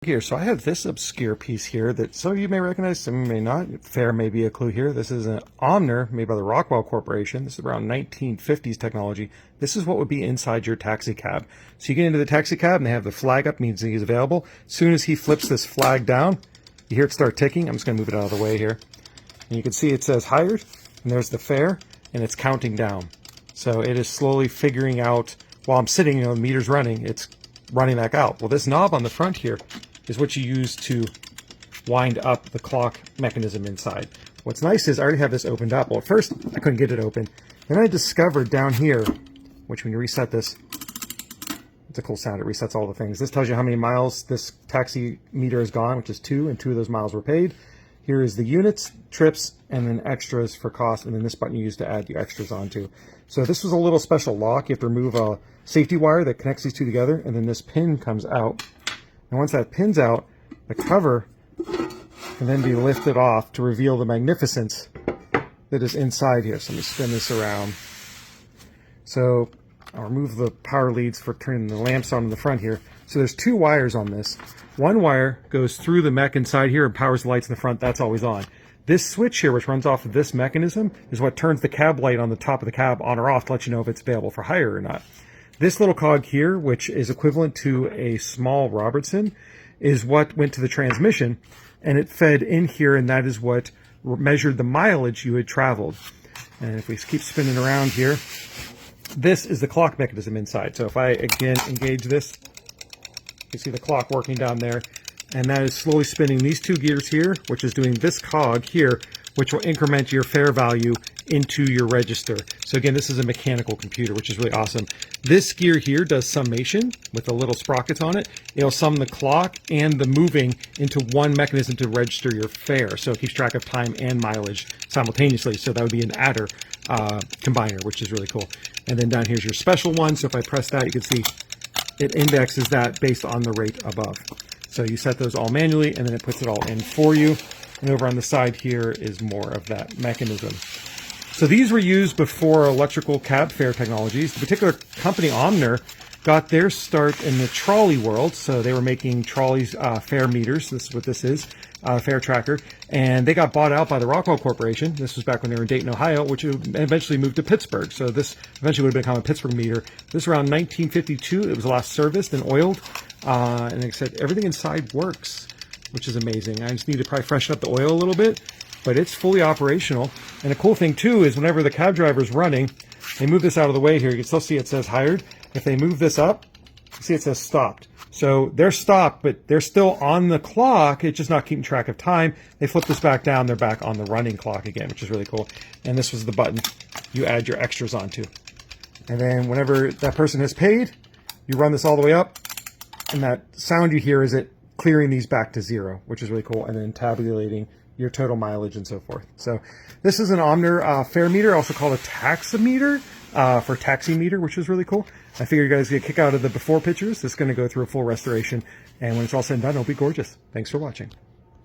Here, so I have this obscure piece here that some of you may recognize, some may not. Fair may be a clue here. This is an Ohmer made by the Rockwell Corporation. This is around 1950s technology. This is what would be inside your taxi cab. So you get into the taxi cab and they have the flag up, means he's available. As soon as he flips this flag down, you hear it start ticking. I'm just going to move it out of the way here. And you can see it says hired, and there's the fare, and it's counting down. So it is slowly figuring out, while I'm sitting, the meter's running, it's running back out. Well, this knob on the front here is what you use to wind up the clock mechanism inside. What's nice is I already have this opened up. Well, at first I couldn't get it open. Then I discovered down here, which when you reset this, it's a cool sound. It resets all the things. This tells you how many miles this taxi meter has gone, which is 2, and 2 of those miles were paid. Here is the units, trips, and then extras for cost, and then this button you use to add your extras onto. So this was a little special lock. You have to remove a safety wire that connects these two together, and then this pin comes out. And once that pin's out, the cover can then be lifted off to reveal the magnificence that is inside here. So let me spin this around. So I'll remove the power leads for turning the lamps on in the front here. So there's 2 wires on this. One wire goes through the mech inside here and powers the lights in the front. That's always on. This switch here, which runs off of this mechanism, is what turns the cab light on the top of the cab on or off to let you know if it's available for hire or not. This little cog here, which is equivalent to a small Robertson, is what went to the transmission, and it fed in here, and that is what measured the mileage you had traveled. And if we keep spinning around here, this is the clock mechanism inside. So if I, again, engage this, you can see the clock working down there, and that is slowly spinning these 2 gears here, which is doing this cog here, which will increment your fare value into your register. So again, this is a mechanical computer, which is really awesome. This gear here does summation with the little sprockets on it. It'll sum the clock and the moving into one mechanism to register your fare. So it keeps track of time and mileage simultaneously. So that would be an adder combiner, which is really cool. And then down here's your special one. So if I press that, you can see it indexes that based on the rate above. So you set those all manually, and then it puts it all in for you. And over on the side here is more of that mechanism. So these were used before electrical cab fare technologies. The particular company, Ohmer, got their start in the trolley world. So they were making trolleys, fare meters. This is what this is, fare tracker. And they got bought out by the Rockwell Corporation. This was back when they were in Dayton, Ohio, which eventually moved to Pittsburgh. So this eventually would have become a Pittsburgh meter. This was around 1952. It was last serviced and oiled. And like I said, everything inside works, which is amazing. I just need to probably freshen up the oil a little bit, but it's fully operational. And the cool thing too is whenever the cab driver is running, they move this out of the way here. You can still see it says hired. If they move this up, you see it says stopped. So they're stopped, but they're still on the clock. It's just not keeping track of time. They flip this back down, they're back on the running clock again, which is really cool. And this was the button you add your extras onto. And then whenever that person has paid, you run this all the way up, and that sound you hear is it clearing these back to 0, which is really cool, and then tabulating your total mileage and so forth. So this is an Ohmer fare meter, also called a taximeter, for taxi meter, which is really cool. I figure you guys get a kick out of the before pictures. This is going to go through a full restoration, and when it's all said and done, it'll be gorgeous. Thanks for watching.